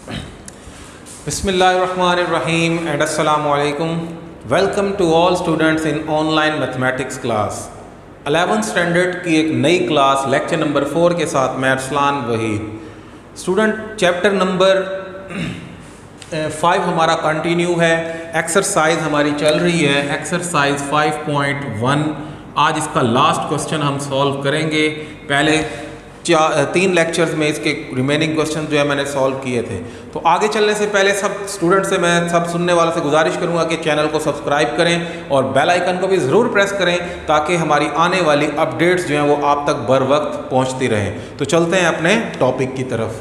Bismillahirrahmanirrahim and Assalamu alaikum. Welcome to all students in online mathematics class. 11th standard की एक नई class lecture number 4 के साथ मैं Arsalan Waheed. Student chapter number 5 हमारा कंटिन्यू है। एक्सरसाइज हमारी चल रही है एक्सरसाइज 5.1। आज इसका लास्ट क्वेश्चन हम सॉल्व करेंगे। पहले 3 लेक्चर्स में इसके रिमेनिंग क्वेश्चन जो है मैंने सॉल्व किए थे। तो आगे चलने से पहले सब स्टूडेंट से मैं सब सुनने वालों से गुजारिश करूंगा कि चैनल को सब्सक्राइब करें और बेल आइकन को भी ज़रूर प्रेस करें ताकि हमारी आने वाली अपडेट्स जो हैं वो आप तक बर वक्त पहुँचती रहें। तो चलते हैं अपने टॉपिक की तरफ।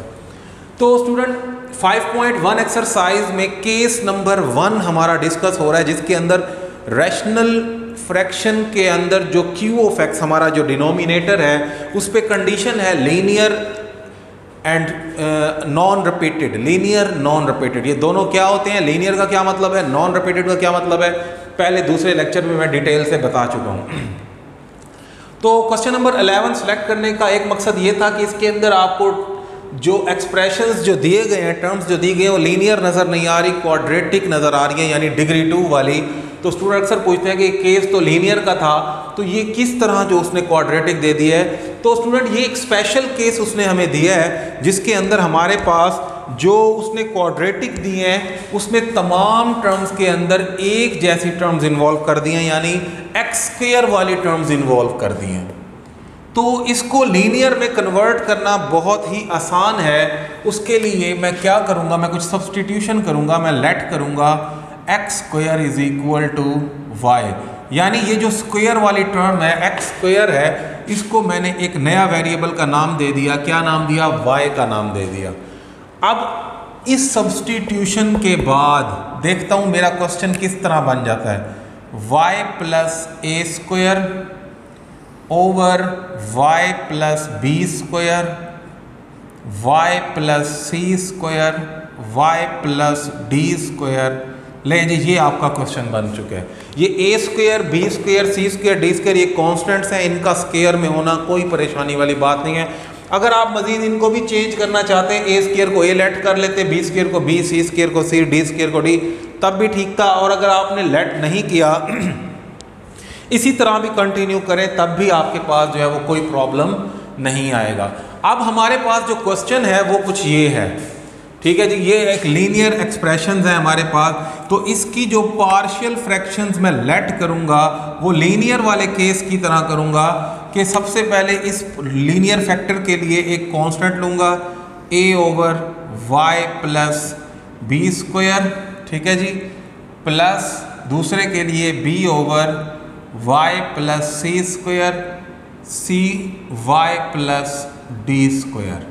तो स्टूडेंट 5.1 एक्सरसाइज में केस नंबर 1 हमारा डिस्कस हो रहा है, जिसके अंदर रैशनल फ्रैक्शन के अंदर जो क्यू ऑफ एक्स हमारा जो डिनोमिनेटर है उस पे कंडीशन है linear and non repeated. Linear non repeated ये दोनों क्या होते हैं? लीनियर का क्या मतलब है, नॉन रिपीटेड का क्या मतलब है, पहले दूसरे लेक्चर में मैं डिटेल से बता चुका हूँ। तो क्वेश्चन नंबर 11 सेलेक्ट करने का एक मकसद ये था कि इसके अंदर आपको जो एक्सप्रेशंस जो दिए गए हैं, टर्म्स जो दी गई हैं वो लीनियर नज़र नहीं आ रही, क्वाड्रेटिक नज़र आ रही है, यानी डिग्री 2 वाली। तो स्टूडेंट अक्सर पूछते हैं कि केस तो लीनियर का था तो ये किस तरह जो उसने क्वाड्रेटिक दे दिया है। तो स्टूडेंट ये एक स्पेशल केस उसने हमें दिया है जिसके अंदर हमारे पास जो उसने क्वाड्रेटिक दिए हैं उसमें तमाम टर्म्स के अंदर एक जैसी टर्म्स इन्वॉल्व कर दी हैं, यानी एक्स स्क्वायर वाली टर्म्स इन्वॉल्व कर दी हैं। तो इसको लीनियर में कन्वर्ट करना बहुत ही आसान है। उसके लिए मैं क्या करूँगा, मैं कुछ सब्सटीट्यूशन करूँगा। मैं लेट करूँगा x square is equal to y, यानी ये जो स्क्वायर वाली टर्म है एक्स स्क्वायर है, इसको मैंने एक नया वेरिएबल का नाम दे दिया। क्या नाम दिया? वाई का नाम दे दिया। अब इस सब्सटीट्यूशन के बाद देखता हूँ मेरा क्वेश्चन किस तरह बन जाता है। Y plus a square over y plus b square y plus c square y plus d square. ले जी, ये आपका क्वेश्चन बन चुका है। ये a square b square c square d square ये कॉन्स्टेंट्स हैं, इनका स्क्वायर में होना कोई परेशानी वाली बात नहीं है। अगर आप मजीद इनको भी चेंज करना चाहते हैं, ए स्क्वायर को ए लेट कर लेते, बी स्क्वायर को बी, सी स्क्वायर को सी, डी स्क्वायर को डी, तब भी ठीक था। और अगर आपने लेट नहीं किया इसी तरह भी कंटिन्यू करें तब भी आपके पास जो है वो कोई प्रॉब्लम नहीं आएगा। अब हमारे पास जो क्वेश्चन है वो कुछ ये है, ठीक है जी। ये एक लीनियर एक्सप्रेशंस है हमारे पास। तो इसकी जो पार्शियल फ्रैक्शंस मैं लेट करूंगा वो लीनियर वाले केस की तरह करूंगा कि सबसे पहले इस लीनियर फैक्टर के लिए एक कांस्टेंट लूंगा a over y plus b square, ठीक है जी, प्लस दूसरे के लिए b over y plus c square c y plus d square,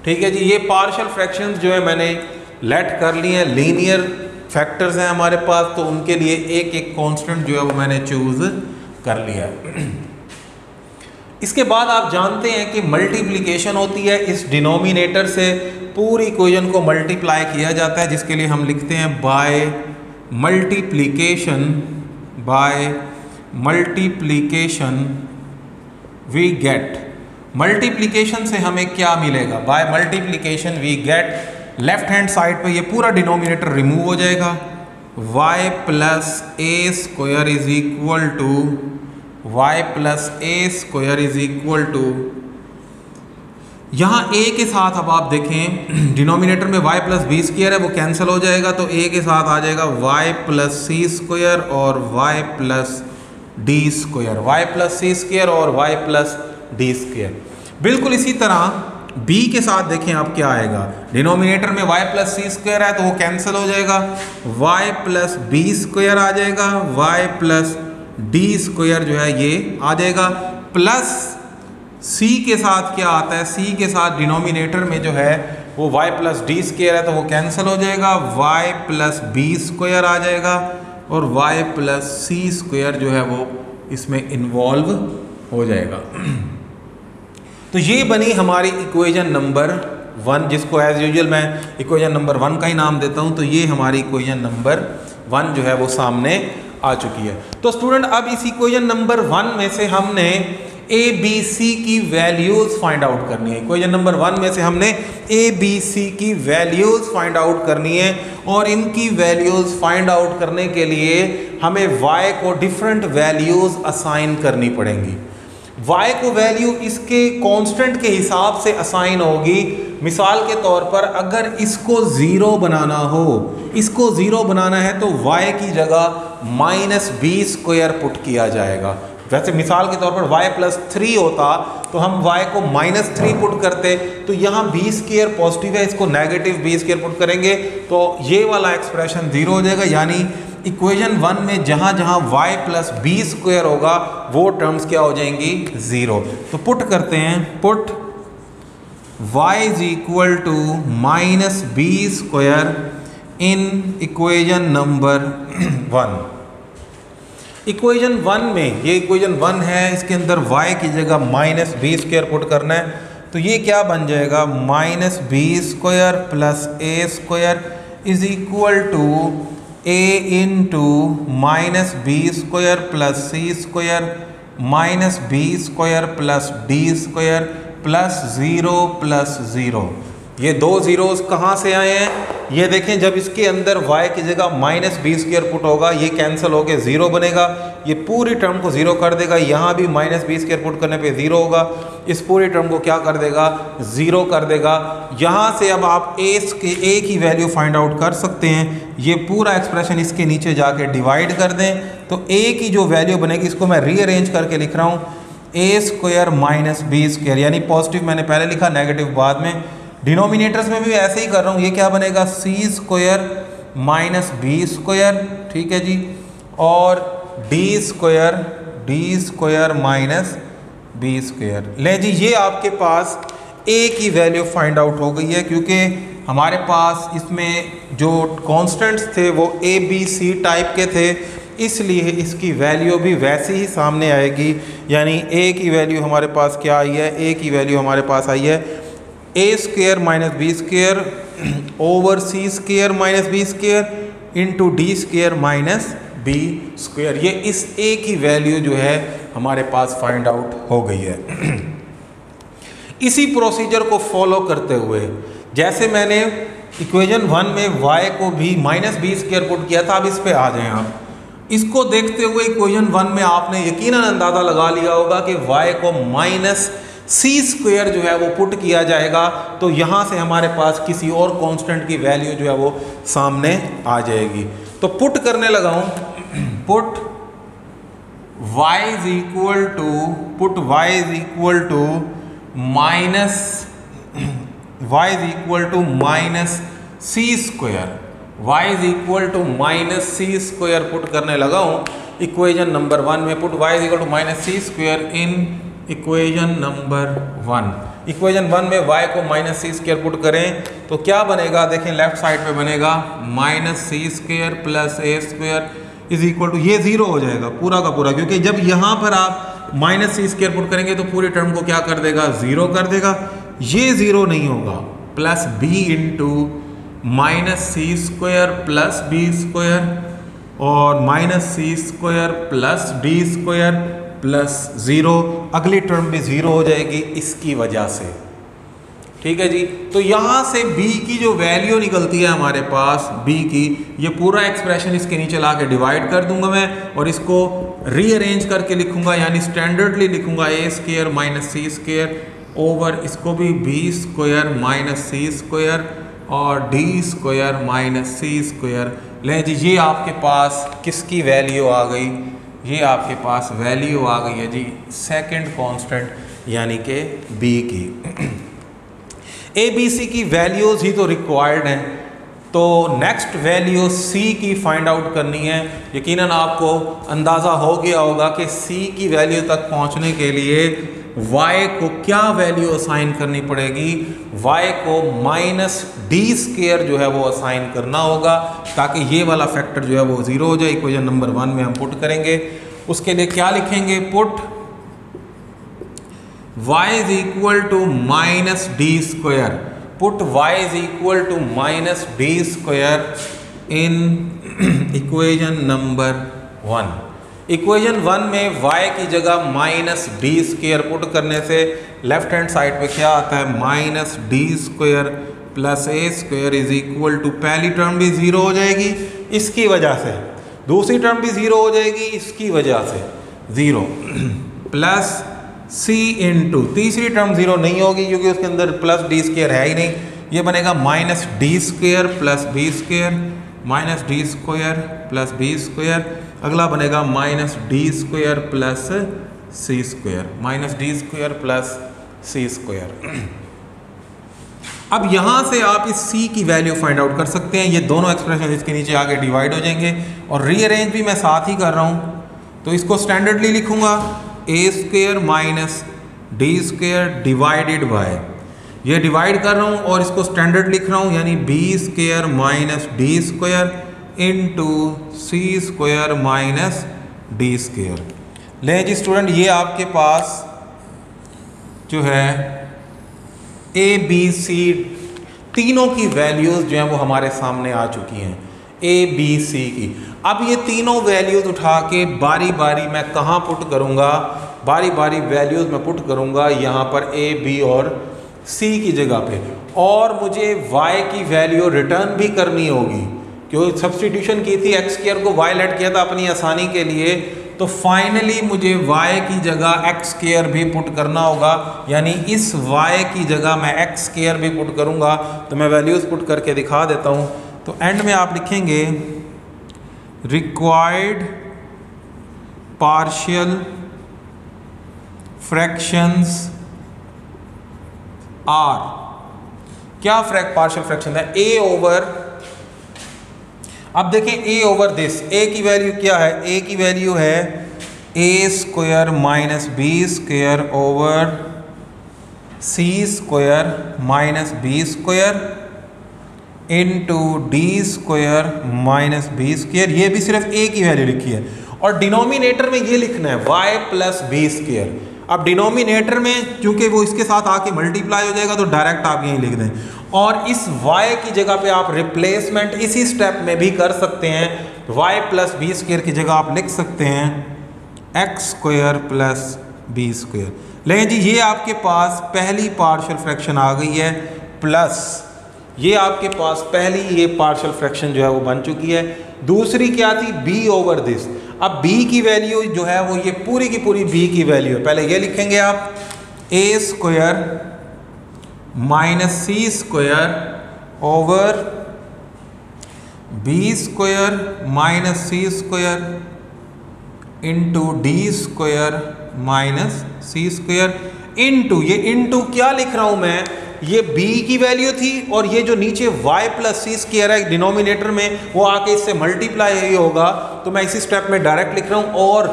ठीक है जी। ये पार्शियल फ्रैक्शंस जो है मैंने लेट कर लिए हैं, लीनियर फैक्टर्स हैं हमारे पास, तो उनके लिए एक एक कांस्टेंट जो है वो मैंने चूज कर लिया है। इसके बाद आप जानते हैं कि मल्टीप्लिकेशन होती है, इस डिनोमिनेटर से पूरी इक्वेशन को मल्टीप्लाई किया जाता है, जिसके लिए हम लिखते हैं by multiplication we get. Multiplication से हमें क्या मिलेगा? By multiplication we get, left hand side पे ये पूरा डिनोमिनेटर रिमूव हो जाएगा। y plus a square is equal to y plus a square is equal to, यहाँ a के साथ अब आप देखें डिनोमिनेटर में y प्लस बी स्क्वायर है वो कैंसिल हो जाएगा, तो a के साथ आ जाएगा y प्लस सी स्क्वायर और y plus d square, y plus c square और y प्लस डी स्क्वायर। बिल्कुल इसी तरह b के साथ देखें आप क्या आएगा, डिनोमिनेटर में y प्लस सी स्क्वायर है तो वो कैंसिल हो जाएगा, y प्लस बी स्क्वायर आ जाएगा, y प्लस डी स्क्वायर जो है ये आ जाएगा, प्लस c के साथ क्या आता है, c के साथ डिनोमिनेटर में जो है वो y प्लस डी स्क्वायर है तो वो कैंसिल हो जाएगा, y प्लस बी स्क्वायर आ जाएगा और y प्लस सी स्क्वायर जो है वो इसमें इन्वॉल्व हो जाएगा। तो ये बनी हमारी इक्वेशन नंबर 1, जिसको एज यूजुअल मैं इक्वेशन नंबर 1 का ही नाम देता हूँ। तो ये हमारी इक्वेशन नंबर 1 जो है वो सामने आ चुकी है। तो स्टूडेंट अब इस इक्वेशन नंबर 1 में से हमने ए बी सी की वैल्यूज फाइंड आउट करनी है। इक्वेशन नंबर 1 में से हमने ए बी सी की वैल्यूज फाइंड आउट करनी है और इनकी वैल्यूज फाइंड आउट करने के लिए हमें y को डिफरेंट वैल्यूज असाइन करनी पड़ेंगी। y को वैल्यू इसके कांस्टेंट के हिसाब से असाइन होगी। मिसाल के तौर पर अगर इसको 0 बनाना हो, इसको 0 बनाना है तो y की जगह -b² पुट किया जाएगा। वैसे मिसाल के तौर पर y + 3 होता तो हम y को -3 पुट करते, तो यहाँ b² पॉजिटिव है, इसको नेगेटिव b² पुट करेंगे तो ये वाला एक्सप्रेशन 0 हो जाएगा। यानी इक्वेशन 1 में जहाँ जहाँ y + b² होगा वो टर्म्स क्या हो जाएंगी 0। तो पुट करते हैं, put y = -b² in equation number 1। Equation 1 में, ये इक्वेशन 1 है, इसके अंदर y की जगह -b² पुट करना है तो ये क्या बन जाएगा -b² + a² is equal to a into -b² + c² -b² + d² + 0 ये दो जीरोस कहाँ से आए हैं? ये देखें, जब इसके अंदर y की जगह -b² पुट होगा ये कैंसिल होके 0 बनेगा, ये पूरी टर्म को 0 कर देगा। यहाँ भी -b² पुट करने पे 0 होगा, इस पूरी टर्म को क्या कर देगा 0 कर देगा। यहाँ से अब आप a की वैल्यू फाइंड आउट कर सकते हैं। ये पूरा एक्सप्रेशन इसके नीचे जाके डिवाइड कर दें तो a की जो वैल्यू बनेगी, इसको मैं रीअरेंज करके लिख रहा हूँ, a² - b², यानी पॉजिटिव मैंने पहले लिखा, नेगेटिव बाद में। डिनोमिनेटर्स में भी ऐसे ही कर रहा हूँ, ये क्या बनेगा c² - b², ठीक है जी, और d² - b²। ले जी, ये आपके पास a की वैल्यू फाइंड आउट हो गई है क्योंकि हमारे पास इसमें जो कॉन्स्टेंट्स थे वो a b c टाइप के थे, इसलिए इसकी वैल्यू भी वैसे ही सामने आएगी। यानी a की वैल्यू हमारे पास क्या आई है, a की वैल्यू हमारे पास आई है a² - b² over c² - b² into d² - b²। ये इस a की वैल्यू जो है हमारे पास फाइंड आउट हो गई है। इसी प्रोसीजर को फॉलो करते हुए, जैसे मैंने इक्वेशन 1 में y को भी -b² पुट किया था, अब इस पे आ जाएं आप। इसको देखते हुए इक्वेशन 1 में आपने यकीनन अंदाज़ा लगा लिया होगा कि y को -c² जो है वो पुट किया जाएगा तो यहाँ से हमारे पास किसी और कांस्टेंट की वैल्यू जो है वो सामने आ जाएगी। तो पुट करने लगा हूँ, पुट y = -c² पुट करने लगा हूँ इक्वेशन नंबर 1 में। Put y = -c² in equation number 1। Equation 1 में y को -c² पुट करें तो क्या बनेगा, देखें लेफ्ट साइड पे बनेगा -c² + a² is equal to, ये 0 हो जाएगा पूरा का पूरा, क्योंकि जब यहाँ पर आप -c² पुट करेंगे तो पूरी टर्म को क्या कर देगा 0 कर देगा। ये 0 नहीं होगा, plus b into -c² + b² और -c² + d² + 0। अगली टर्म भी 0 हो जाएगी इसकी वजह से, ठीक है जी। तो यहाँ से b की जो वैल्यू निकलती है हमारे पास, b की, ये पूरा एक्सप्रेशन इसके नीचे ला के डिवाइड कर दूंगा मैं और इसको रीअरेंज करके लिखूंगा, यानी स्टैंडर्डली लिखूंगा a² - c² ओवर इसको भी b² - c² और d² - c²। ले जी, ये आपके पास किसकी वैल्यू आ गई, ये आपके पास वैल्यू आ गई है जी सेकंड कांस्टेंट यानी कि b की। a b c की वैल्यूज़ ही तो रिक्वायर्ड हैं, तो नेक्स्ट वैल्यू c की फाइंड आउट करनी है। यकीनन आपको अंदाज़ा हो गया होगा कि c की वैल्यू तक पहुंचने के लिए y को क्या वैल्यू असाइन करनी पड़ेगी, y को -d² जो है वो असाइन करना होगा ताकि ये वाला फैक्टर जो है वो 0 हो जाए। इक्वेशन नंबर 1 में हम पुट करेंगे, उसके लिए क्या लिखेंगे, put y = -d², put y = -d² in equation number 1। Equation 1 में y की जगह माइनस डी स्क्वायर पुट करने से लेफ्ट हैंड साइड पे क्या आता है, minus d square plus a square is equal to, पहली टर्म भी ज़ीरो हो जाएगी इसकी वजह से, दूसरी टर्म भी ज़ीरो हो जाएगी इसकी वजह से, ज़ीरो प्लस c इंटू, तीसरी टर्म ज़ीरो नहीं होगी क्योंकि उसके अंदर प्लस डी स्क्वायर है ही नहीं, ये बनेगा minus d square plus b square, minus d square plus b square, अगला बनेगा minus d square plus c square, minus d square plus c square. अब यहाँ से आप इस c की वैल्यू फाइंड आउट कर सकते हैं, ये दोनों एक्सप्रेशन इसके नीचे आगे डिवाइड हो जाएंगे और रीअरेंज भी मैं साथ ही कर रहा हूँ, तो इसको स्टैंडर्डली लिखूँगा a square minus d square divided by, ये डिवाइड कर रहा हूँ और इसको स्टैंडर्ड लिख रहा हूँ, यानी b square minus d square into c square minus d square. लें जी स्टूडेंट, ये आपके पास जो है ए बी सी तीनों की वैल्यूज़ जो हैं वो हमारे सामने आ चुकी हैं, ए बी सी की। अब ये तीनों वैल्यूज़ उठा के बारी बारी मैं कहाँ पुट करूँगा, बारी बारी वैल्यूज़ मैं पुट करूँगा यहाँ पर ए बी और सी की जगह पे, और मुझे y की वैल्यू रिटर्न भी करनी होगी क्योंकि सब्सटीट्यूशन की थी, एक्स स्क्वायर को y लेट किया था अपनी आसानी के लिए, तो फाइनली मुझे y की जगह एक्स स्क्वायर भी पुट करना होगा, यानी इस y की जगह मैं एक्स स्क्वायर भी पुट करूँगा। तो मैं वैल्यूज़ पुट करके दिखा देता हूँ, तो एंड में आप लिखेंगे रिक्वायर्ड पार्शियल फ्रैक्शंस आर, क्या पार्शियल फ्रैक्शन है, ए ओवर, अब देखें ए ओवर दिस, ए की वैल्यू क्या है, ए की वैल्यू है a square minus b square over c square minus b square into d square minus b square, ये भी सिर्फ ए की वैल्यू लिखी है, और डिनोमिनेटर में ये लिखना है y प्लस बी स्क्वायर। अब डिनोमिनेटर में चूंकि वो इसके साथ आके मल्टीप्लाई हो जाएगा तो डायरेक्ट आप यहीं लिख दें, और इस y की जगह पे आप रिप्लेसमेंट इसी स्टेप में भी कर सकते हैं, y प्लस बी स्क्वायर की जगह आप लिख सकते हैं x square plus b square. लेकिन जी ये आपके पास पहली पार्शियल फ्रैक्शन आ गई है, प्लस ये आपके पास पहली ये पार्शियल फ्रैक्शन जो है वो बन चुकी है। दूसरी क्या थी, b ओवर दिस। अब b की वैल्यू जो है वो ये पूरी की पूरी b की वैल्यू है, पहले ये लिखेंगे आप a square minus c square over b square minus c square into d square minus c square into, ये इंटू क्या लिख रहा हूं मैं, ये b की वैल्यू थी और ये जो नीचे y प्लस सी स्क्वायर है डिनोमिनेटर में वो आके इससे मल्टीप्लाई ही होगा, तो मैं इसी स्टेप में डायरेक्ट लिख रहा हूँ, और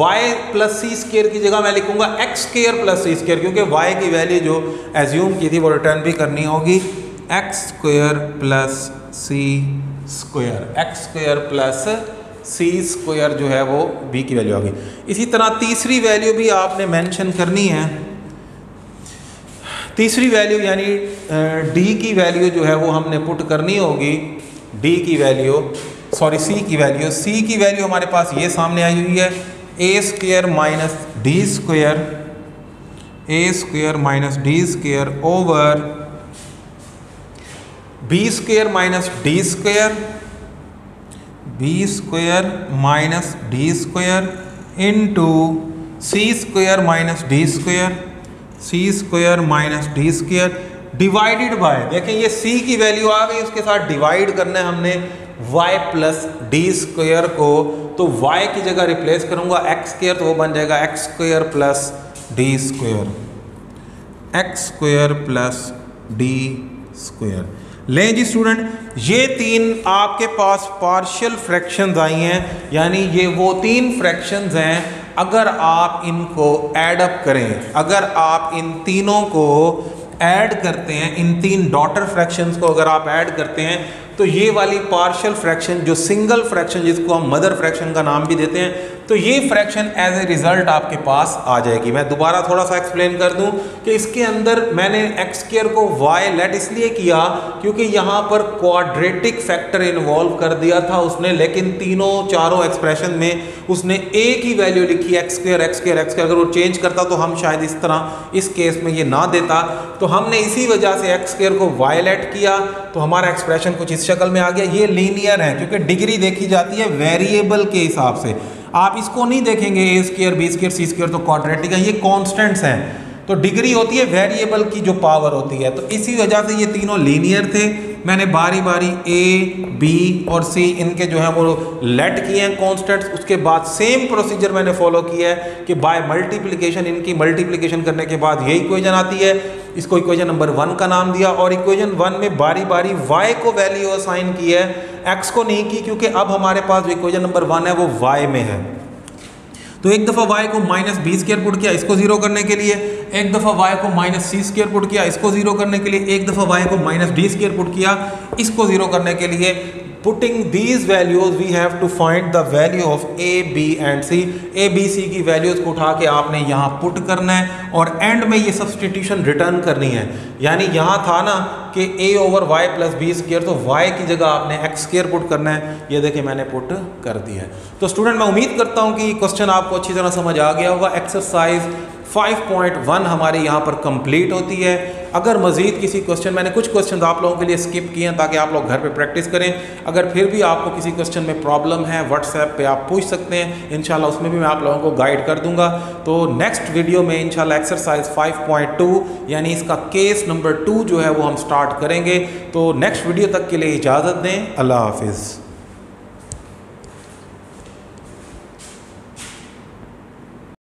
y प्लस सी स्क्वायर की जगह मैं लिखूंगा x square plus c square, क्योंकि y की वैल्यू जो एज्यूम की थी वो रिटर्न भी करनी होगी, x square plus c square, x square plus c square जो है वो b की वैल्यू आ गई। इसी तरह तीसरी वैल्यू भी आपने मेंशन करनी है, तीसरी वैल्यू यानी d की वैल्यू जो है वो हमने पुट करनी होगी, d की वैल्यू सॉरी c की वैल्यू, c की वैल्यू हमारे पास ये सामने आई हुई है, a square minus d square, a square minus d square over b square minus d square, b square minus d square into c square minus d square, c square minus d square divided by, देखें ये c की value आ गई, उसके साथ divide करना है हमने y plus d square को, तो y की जगह रिप्लेस करूंगा एक्स स्क्वायर, तो वो बन जाएगा x square plus d square, x square plus d square. लें जी स्टूडेंट, ये तीन आपके पास पार्शियल फ्रैक्शंस आई हैं, यानी ये वो तीन फ्रैक्शंस हैं, अगर आप इनको ऐड अप करें, अगर आप इन तीनों को ऐड करते हैं, इन तीन डॉटर फ्रैक्शंस को अगर आप ऐड करते हैं, तो ये वाली पार्शियल फ्रैक्शन जो सिंगल फ्रैक्शन जिसको हम मदर फ्रैक्शन का नाम भी देते हैं, तो तो ये फ्रैक्शन एज ए रिजल्ट आपके पास आ जाएगी। मैं दोबारा थोड़ा सा एक्सप्लेन कर दूं कि इसके अंदर मैंने एक्स स्क्वायर को वाई लेट इसलिए किया क्योंकि यहाँ पर क्वाड्रेटिक फैक्टर इन्वॉल्व कर दिया था उसने, लेकिन तीनों चारों एक्सप्रेशन में उसने एक ही वैल्यू लिखी x square x square x square. अगर वो चेंज करता तो हम शायद इस तरह इस केस में ये ना देता, तो हमने इसी वजह से एक्स स्क्वायर को वाई लेट किया तो हमारा एक्सप्रेशन कुछ इस शक्ल में आ गया। ये लीनियर है क्योंकि डिग्री देखी जाती है वेरिएबल के हिसाब से, आप इसको नहीं देखेंगे ए square b square c square तो क्वाड्रेटिक है, ये कांस्टेंट्स हैं। तो डिग्री होती है वेरिएबल की जो पावर होती है, तो इसी वजह से ये तीनों लीनियर थे। मैंने बारी बारी ए बी और सी इनके जो है वो लेट किए हैं कांस्टेंट्स। उसके बाद सेम प्रोसीजर मैंने फॉलो किया है कि बाय मल्टीप्लिकेशन, इनकी मल्टीप्लिकेशन करने के बाद ये इक्वेशन आती है, इसको इक्वेशन नंबर 1 का नाम दिया और इक्वेशन 1 में बारी बारी y को वैल्यू असाइन की है, x को नहीं की, क्योंकि अब हमारे पास जो इक्वेशन नंबर 1 है वो y में है। तो एक दफ़ा y को माइनस बी स्क्वायर पुट किया इसको जीरो करने के लिए, एक दफ़ा y को माइनस सी स्क्वायर पुट किया इसको जीरो करने के लिए, एक दफ़ा y को माइनस डी स्क्वायर पुट किया इसको जीरो करने के लिए। Putting these values we have to find the value of a, b and c। a, b, c की वैल्यूज को उठा के आपने यहाँ पुट करना है और एंड में ये सब्सटीट्यूशन रिटर्न करनी है। यानी यहाँ था ना कि a over y plus b square, तो y की जगह आपने एक्स स्क्वायर पुट करना है। ये देखिए मैंने पुट कर दिया है। तो स्टूडेंट मैं उम्मीद करता हूँ कि क्वेश्चन आपको अच्छी तरह समझ आ गया होगा। एक्सरसाइज 5.1 हमारे यहाँ पर कंप्लीट होती है। अगर मज़ीद किसी क्वेश्चन, मैंने कुछ क्वेश्चन आप लोगों के लिए स्किप किए हैं ताकि आप लोग घर पे प्रैक्टिस करें। अगर फिर भी आपको किसी क्वेश्चन में प्रॉब्लम है व्हाट्सएप पे आप पूछ सकते हैं, इंशाल्लाह उसमें भी मैं आप लोगों को गाइड कर दूंगा। तो नेक्स्ट वीडियो में इंशाल्लाह एक्सरसाइज 5.2 यानी इसका केस नंबर 2 जो है वो हम स्टार्ट करेंगे। तो नेक्स्ट वीडियो तक के लिए इजाज़त दें। अल्लाह हाफिज़।